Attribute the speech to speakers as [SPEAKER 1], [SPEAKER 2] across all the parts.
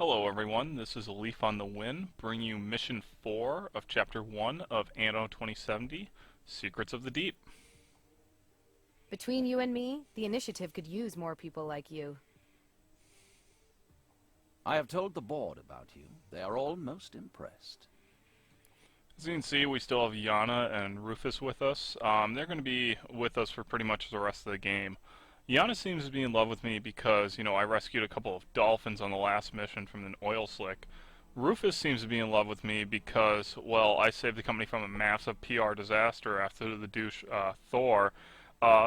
[SPEAKER 1] Hello everyone, this is A Leaf on the Wind, bringing you Mission 4 of Chapter 1 of Anno 2070, Secrets of the Deep.
[SPEAKER 2] Between you and me, the initiative could use more people like you.
[SPEAKER 3] I have told the board about you. They are all most impressed.
[SPEAKER 1] As you can see, we still have Yana and Rufus with us. They're going to be with us for pretty much the rest of the game. Yana seems to be in love with me because, I rescued a couple of dolphins on the last mission from an oil slick. Rufus seems to be in love with me because, well, I saved the company from a massive PR disaster after the douche Thor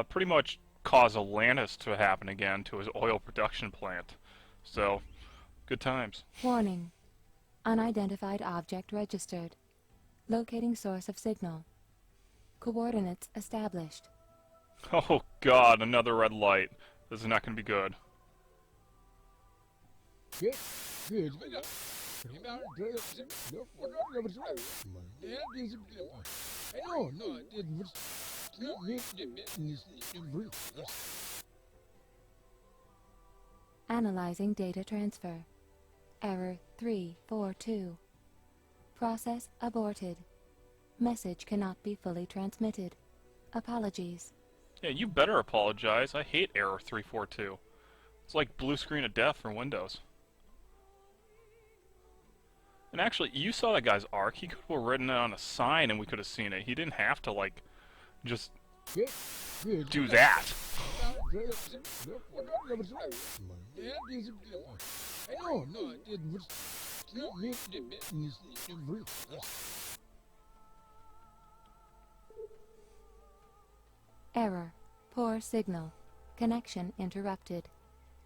[SPEAKER 1] pretty much caused Atlantis to happen again to his oil production plant. So, good times.
[SPEAKER 4] Warning. Unidentified object registered. Locating source of signal. Coordinates established.
[SPEAKER 1] Oh god, another red light. This is not going to be good.
[SPEAKER 4] Analyzing data transfer. Error 342. Process aborted. Message cannot be fully transmitted. Apologies.
[SPEAKER 1] Yeah, you better apologize. I hate Error 342. It's like blue screen of death for Windows. And actually, you saw that guy's arc. He could have written it on a sign and we could have seen it. He didn't have to, just do that.
[SPEAKER 4] Error. Poor signal. Connection interrupted.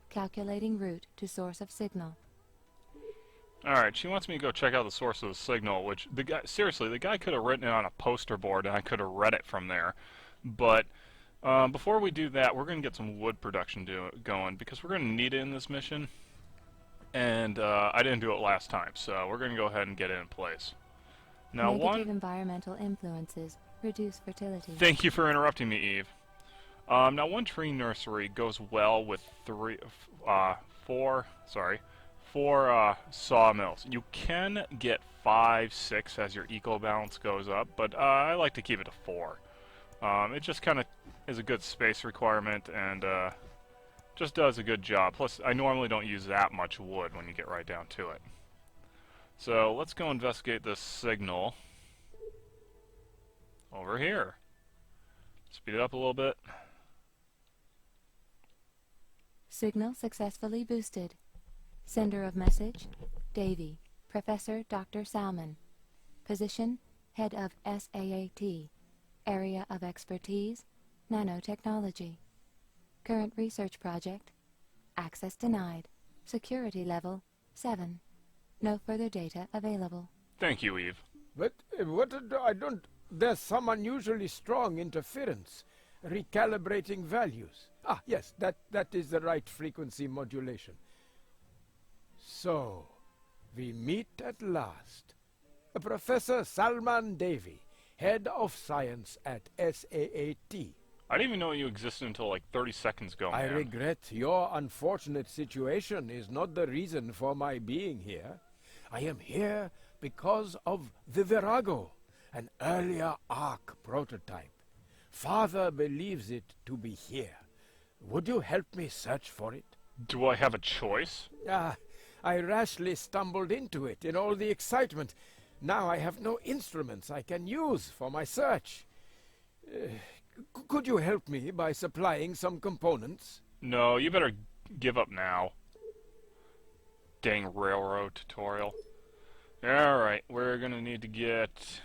[SPEAKER 4] Calculating route to source of signal.
[SPEAKER 1] Alright, she wants me to go check out the source of the signal, which, seriously, the guy could have written it on a poster board and I could have read it from there. But, before we do that, we're going to get some wood production going, because we're going to need it in this mission. And, I didn't do it last time, so we're going to go ahead and get it in place. Now,
[SPEAKER 4] Negative environmental influences. Reduce fertility.
[SPEAKER 1] Thank you for interrupting me, Eve. Now, one tree nursery goes well with four sawmills. You can get 5, 6 as your eco balance goes up, but I like to keep it to 4. It just kind of is a good space requirement and just does a good job. Plus, I normally don't use that much wood when you get right down to it. So, let's go investigate this signal over here. Speed it up a little bit.
[SPEAKER 4] Signal successfully boosted. Sender of message, Davy, Professor Dr. Salmon. Position, Head of SAAT. Area of expertise, Nanotechnology. Current research project, access denied. Security level, 7. No further data available.
[SPEAKER 1] Thank you, Eve.
[SPEAKER 5] But I don't... There's some unusually strong interference. Recalibrating values. Ah, yes, that is the right frequency modulation. So, we meet at last. Professor Salman Davy, Head of Science at SAAT.
[SPEAKER 1] I didn't even know you existed until like 30 seconds ago,
[SPEAKER 5] I
[SPEAKER 1] man.
[SPEAKER 5] regret your unfortunate situation is not the reason for my being here. I am here because of the Virago, an earlier Ark prototype. Father believes it to be here. Would you help me search for it?
[SPEAKER 1] Do I have a choice?
[SPEAKER 5] I rashly stumbled into it in all the excitement. Now I have no instruments I can use for my search. Could you help me by supplying some components?
[SPEAKER 1] No, you better give up now. Dang railroad tutorial. Alright, we're gonna need to get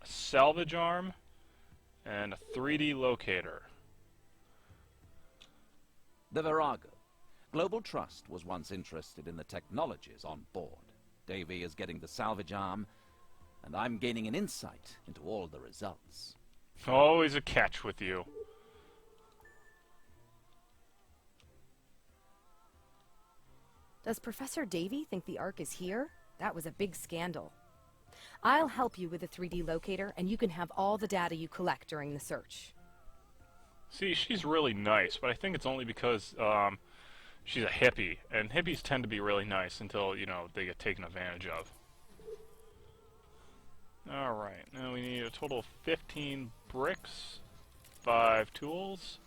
[SPEAKER 1] a salvage arm and a 3D locator.
[SPEAKER 3] The Virago. Global Trust was once interested in the technologies on board. Davy is getting the salvage arm, and I'm gaining an insight into all the results.
[SPEAKER 1] Always a catch with you.
[SPEAKER 2] Does Professor Davy think the Ark is here? That was a big scandal. I'll help you with the 3D locator, and you can have all the data you collect during the search.
[SPEAKER 1] See, she's really nice, but I think it's only because she's a hippie, and hippies tend to be really nice until, you know, they get taken advantage of. Alright, now we need a total of 15 bricks, 5 tools,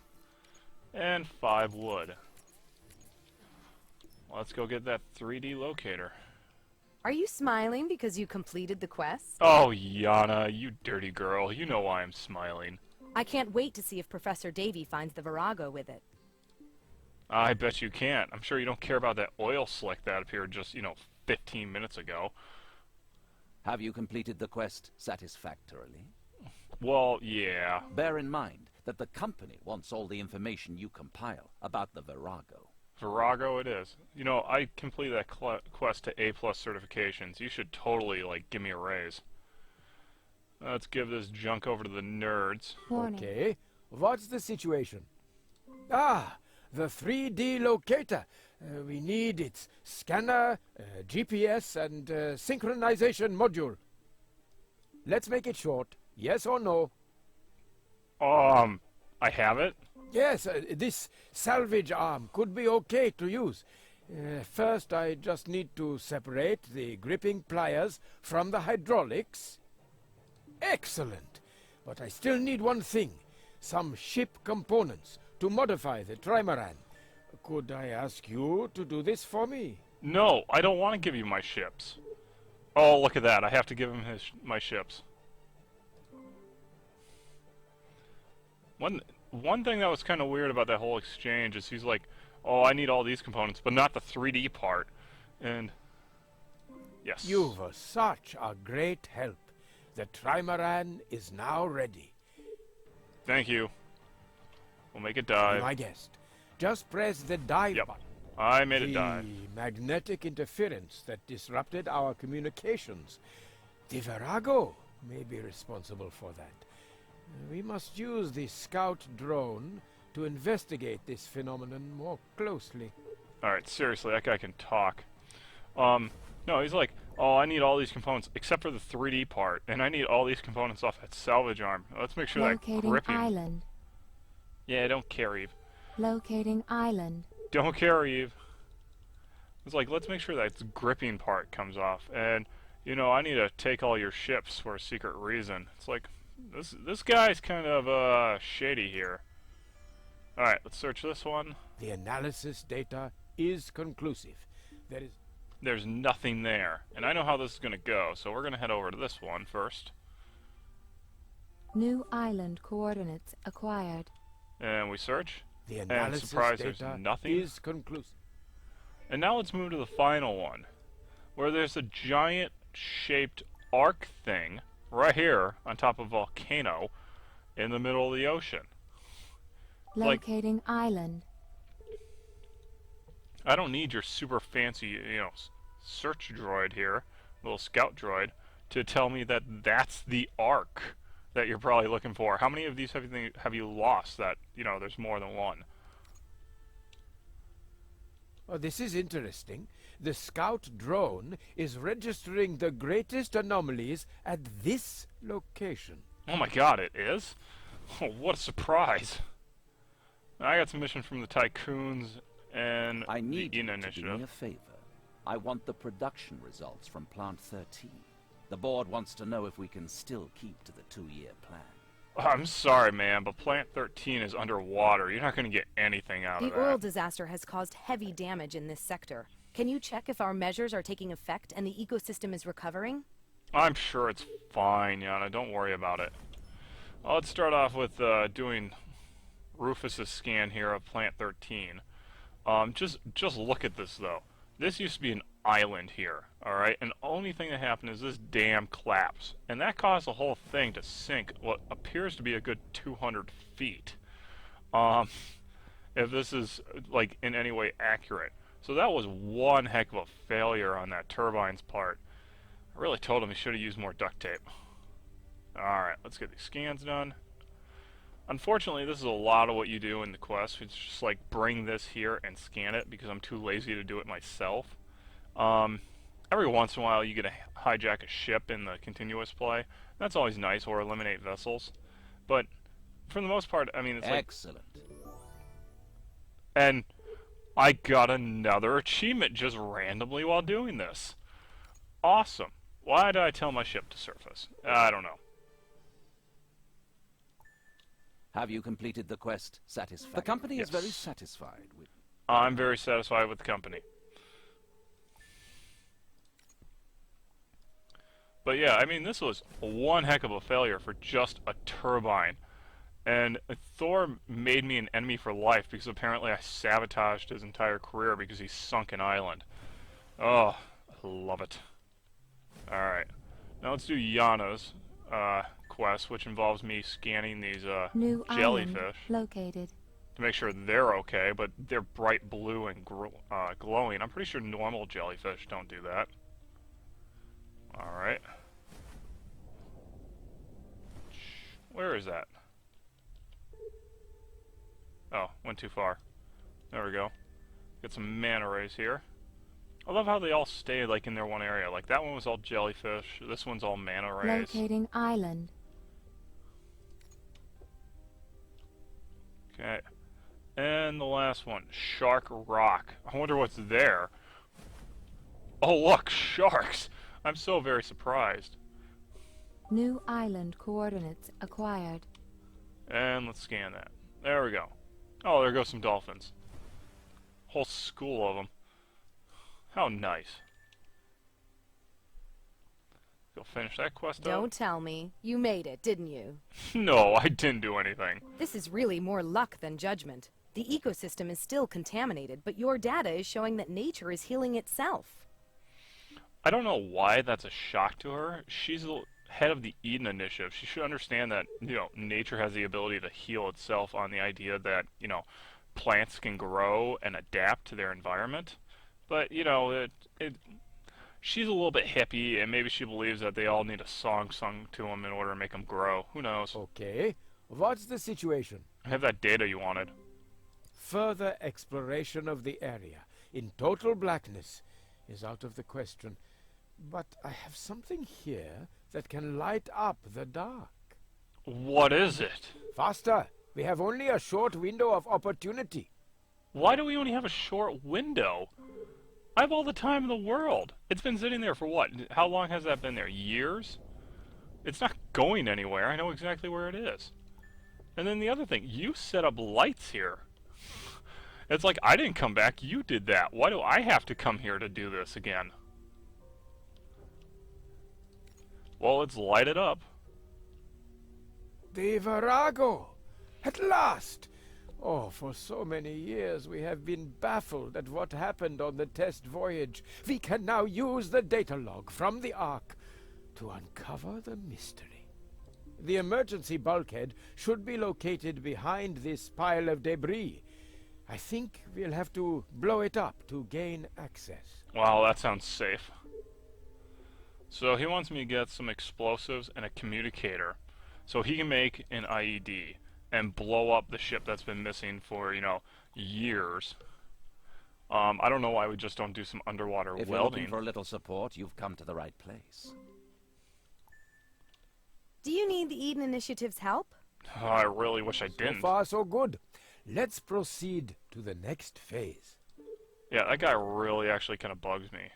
[SPEAKER 1] and 5 wood. Let's go get that 3D locator.
[SPEAKER 2] Are you smiling because you completed the quest?
[SPEAKER 1] Oh, Yana, you dirty girl. You know why I'm smiling.
[SPEAKER 2] I can't wait to see if Professor Davy finds the Virago with it.
[SPEAKER 1] I bet you can't. I'm sure you don't care about that oil slick that appeared just, 15 minutes ago.
[SPEAKER 3] Have you completed the quest satisfactorily?
[SPEAKER 1] Well, yeah.
[SPEAKER 3] Bear in mind that the company wants all the information you compile about the Virago.
[SPEAKER 1] Virago it is. I completed that quest to A+ certifications. You should totally, give me a raise. Let's give this junk over to the nerds.
[SPEAKER 4] Warning.
[SPEAKER 5] Okay, what's the situation? Ah, the 3D locator. We need its scanner, GPS, and synchronization module. Let's make it short. Yes or no?
[SPEAKER 1] I have it?
[SPEAKER 5] Yes, this salvage arm could be okay to use. First, I just need to separate the gripping pliers from the hydraulics. Excellent! But I still need one thing. Some ship components to modify the trimaran. Could I ask you to do this for me?
[SPEAKER 1] No, I don't want to give you my ships. Oh, look at that. I have to give him my ships. One thing that was kind of weird about that whole exchange is he's like, oh, I need all these components, but not the 3D part. And, yes.
[SPEAKER 5] You were such a great help. The trimaran is now ready.
[SPEAKER 1] Thank you. We'll make it
[SPEAKER 5] Be
[SPEAKER 1] dive.
[SPEAKER 5] my guest. Just press the dive
[SPEAKER 1] Yep.
[SPEAKER 5] button.
[SPEAKER 1] I made it
[SPEAKER 5] The
[SPEAKER 1] dive.
[SPEAKER 5] magnetic interference that disrupted our communications. The Virago may be responsible for that. We must use the scout drone to investigate this phenomenon more closely.
[SPEAKER 1] Alright, seriously, that guy can talk. No, he's like, oh, I need all these components, except for the 3D part, and I need all these components off that salvage arm. Let's make sure that
[SPEAKER 4] Locating
[SPEAKER 1] gripping...
[SPEAKER 4] island.
[SPEAKER 1] Yeah, don't care, Eve.
[SPEAKER 4] Locating island.
[SPEAKER 1] Don't care, Eve. It's like, let's make sure that gripping part comes off, and, I need to take all your ships for a secret reason. It's like, this guy's kind of, shady here. Alright, let's search this one.
[SPEAKER 5] The analysis data is conclusive.
[SPEAKER 1] There's nothing there. And I know how this is going to go, so we're going to head over to this one first.
[SPEAKER 4] New island coordinates acquired.
[SPEAKER 1] And we search.
[SPEAKER 5] The
[SPEAKER 1] And
[SPEAKER 5] analysis
[SPEAKER 1] surprise, there's
[SPEAKER 5] data
[SPEAKER 1] nothing.
[SPEAKER 5] is conclusive.
[SPEAKER 1] And now let's move to the final one, where there's a giant shaped arc thing right here on top of a volcano in the middle of the ocean.
[SPEAKER 4] Locating island.
[SPEAKER 1] I don't need your super fancy, search droid here, little scout droid, to tell me that that's the arc that you're probably looking for. How many of these have you lost that, there's more than one?
[SPEAKER 5] Oh, this is interesting. The scout drone is registering the greatest anomalies at this location.
[SPEAKER 1] Oh my god, it is? Oh, what a surprise. I got some mission from the Tycoons and
[SPEAKER 3] I need
[SPEAKER 1] the
[SPEAKER 3] you
[SPEAKER 1] Anno
[SPEAKER 3] to do me
[SPEAKER 1] Initiative.
[SPEAKER 3] a favor. I want the production results from Plant 13. The board wants to know if we can still keep to the 2-year plan.
[SPEAKER 1] I'm sorry, man, but Plant 13 is underwater. You're not going to get anything out
[SPEAKER 2] The
[SPEAKER 1] of that.
[SPEAKER 2] oil disaster has caused heavy damage in this sector. Can you check if our measures are taking effect and the ecosystem is recovering?
[SPEAKER 1] I'm sure it's fine, Yana. Don't worry about it. Well, let's start off with doing Rufus's scan here of Plant 13. Just look at this, though. This used to be an island here, alright? And the only thing that happened is this dam collapsed. And that caused the whole thing to sink what appears to be a good 200 feet. If this is, in any way accurate. So that was one heck of a failure on that turbine's part. I really told him he should have used more duct tape. Alright, let's get these scans done. Unfortunately, this is a lot of what you do in the quest. It's just bring this here and scan it because I'm too lazy to do it myself. Every once in a while you get to hijack a ship in the continuous play. That's always nice, or eliminate vessels. But for the most part, I mean, it's
[SPEAKER 3] Excellent.
[SPEAKER 1] And I got another achievement just randomly while doing this. Awesome. Why did I tell my ship to surface? I don't know.
[SPEAKER 3] Have you completed the quest satisfactorily? The company is very
[SPEAKER 1] Yes.
[SPEAKER 3] satisfied with...
[SPEAKER 1] I'm very satisfied with the company. But yeah, I mean, this was one heck of a failure for just a turbine. And Thor made me an enemy for life because apparently I sabotaged his entire career because he sunk an island. Oh, I love it. Alright. Now let's do Yana's quest, which involves me scanning these
[SPEAKER 4] New island
[SPEAKER 1] jellyfish
[SPEAKER 4] located.
[SPEAKER 1] to make sure they're okay, but they're bright blue and glowing. I'm pretty sure normal jellyfish don't do that. Alright. Where is that? Oh, went too far. There we go. Get some manta rays here. I love how they all stay like in their one area. Like that one was all jellyfish. This one's all manta rays.
[SPEAKER 4] Locating island.
[SPEAKER 1] Okay. And the last one, Shark Rock. I wonder what's there. Oh look, sharks! I'm so very surprised.
[SPEAKER 4] New island coordinates acquired.
[SPEAKER 1] And let's scan that. There we go. Oh, there goes some dolphins. Whole school of them. How nice. Go finish that quest up.
[SPEAKER 2] Don't tell me. You made it, didn't you?
[SPEAKER 1] No, I didn't do anything.
[SPEAKER 2] This is really more luck than judgment. The ecosystem is still contaminated, but your data is showing that nature is healing itself.
[SPEAKER 1] I don't know why that's a shock to her. She's the head of the Eden Initiative. She should understand that, nature has the ability to heal itself on the idea that, plants can grow and adapt to their environment. But, she's a little bit hippie, and maybe she believes that they all need a song sung to them in order to make them grow. Who knows?
[SPEAKER 5] Okay, what's the situation?
[SPEAKER 1] I have that data you wanted.
[SPEAKER 5] Further exploration of the area in total blackness is out of the question. But I have something here that can light up the dark.
[SPEAKER 1] What is it?
[SPEAKER 5] Faster! We have only a short window of opportunity.
[SPEAKER 1] Why do we only have a short window? I have all the time in the world. It's been sitting there for what? How long has that been there? Years? It's not going anywhere. I know exactly where it is. And then the other thing, you set up lights here. It's like I didn't come back, you did that. Why do I have to come here to do this again? Well, let's light it up.
[SPEAKER 5] The Virago! At last! Oh, for so many years we have been baffled at what happened on the test voyage. We can now use the data log from the Ark to uncover the mystery. The emergency bulkhead should be located behind this pile of debris. I think we'll have to blow it up to gain access.
[SPEAKER 1] Wow, that sounds safe. So he wants me to get some explosives and a communicator so he can make an IED and blow up the ship that's been missing for, years. I don't know why we just don't do some underwater
[SPEAKER 3] If you're
[SPEAKER 1] welding.
[SPEAKER 3] looking for a little support, you've come to the right place.
[SPEAKER 2] Do you need the Eden Initiative's help?
[SPEAKER 1] Oh, I really wish I
[SPEAKER 5] So
[SPEAKER 1] didn't.
[SPEAKER 5] far, so good. Let's proceed to the next phase.
[SPEAKER 1] Yeah, that guy really actually kind of bugs me.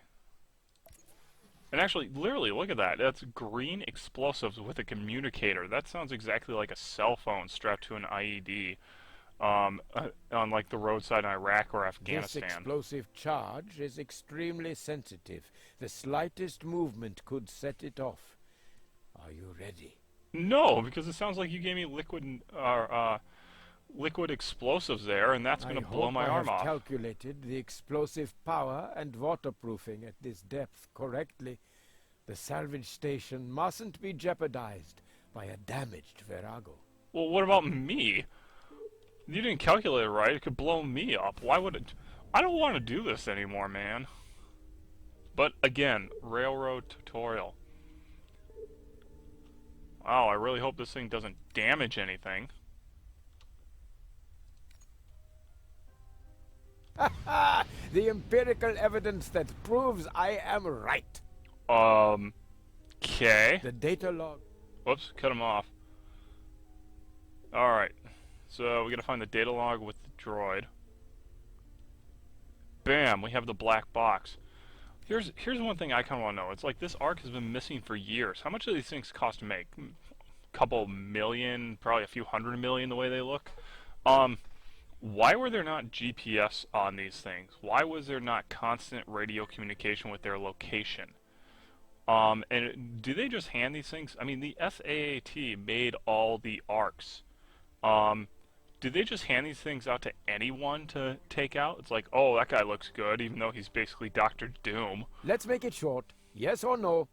[SPEAKER 1] And actually, literally, look at that. That's green explosives with a communicator. That sounds exactly like a cell phone strapped to an IED on like the roadside in Iraq or
[SPEAKER 5] This
[SPEAKER 1] Afghanistan.
[SPEAKER 5] explosive charge is extremely sensitive. The slightest movement could set it off. Are you ready?
[SPEAKER 1] No, because it sounds like you gave me liquid explosives there, and that's going to blow my arm
[SPEAKER 5] I
[SPEAKER 1] off.
[SPEAKER 5] have calculated the explosive power and waterproofing at this depth correctly. The salvage station mustn't be jeopardized by a damaged Virago.
[SPEAKER 1] Well, what about me? You didn't calculate it right. It could blow me up. Why would it? I don't want to do this anymore, man. But again, railroad tutorial. Wow, I really hope this thing doesn't damage anything.
[SPEAKER 5] The empirical evidence that proves I am right.
[SPEAKER 1] Okay.
[SPEAKER 5] The data log.
[SPEAKER 1] Whoops, cut him off. Alright. So we gotta find the data log with the droid. bam, we have the black box. Here's one thing I kind of want to know. It's like this arc has been missing for years. How much do these things cost to make? Couple million, probably a few hundred million the way they look. Why were there not GPS on these things? Why was there not constant radio communication with their location? And do they just hand these things? I mean, the CaHilART made all the arcs. Do they just hand these things out to anyone to take out? It's like, oh, that guy looks good, even though he's basically Doctor Doom.
[SPEAKER 5] Let's make it short. Yes or no?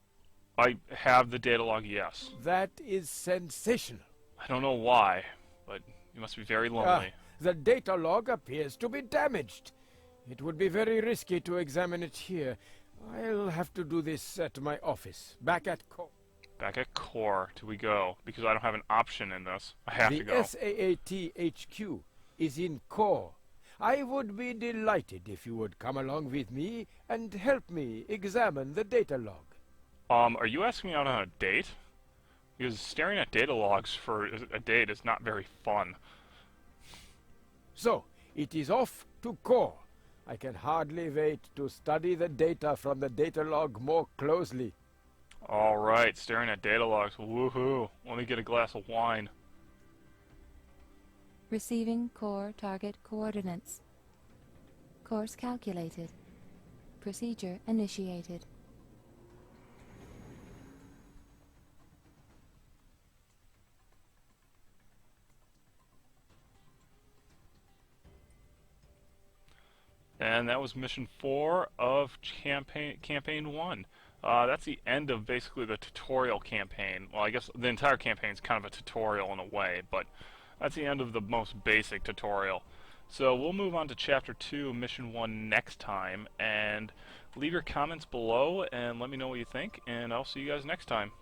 [SPEAKER 1] I have the data log, yes.
[SPEAKER 5] That is sensational.
[SPEAKER 1] I don't know why, but you must be very lonely.
[SPEAKER 5] The data log appears to be damaged. It would be very risky to examine it here. I'll have to do this at my office, back at
[SPEAKER 1] Back at core do we go, because I don't have an option in this. I have to
[SPEAKER 5] The
[SPEAKER 1] go.
[SPEAKER 5] CaHilART HQ is in core. I would be delighted if you would come along with me and help me examine the data log.
[SPEAKER 1] Are you asking me out on a date? Because staring at data logs for a date is not very fun.
[SPEAKER 5] So, it is off to core. I can hardly wait to study the data from the data log more closely.
[SPEAKER 1] Alright, staring at data logs. Woohoo. Let me get a glass of wine.
[SPEAKER 4] Receiving core target coordinates. Course calculated. Procedure initiated.
[SPEAKER 1] And that was mission 4 of campaign 1. That's the end of basically the tutorial campaign. Well, I guess the entire campaign is kind of a tutorial in a way, but that's the end of the most basic tutorial. So we'll move on to Chapter 2, Mission 1 next time, and leave your comments below and let me know what you think, and I'll see you guys next time.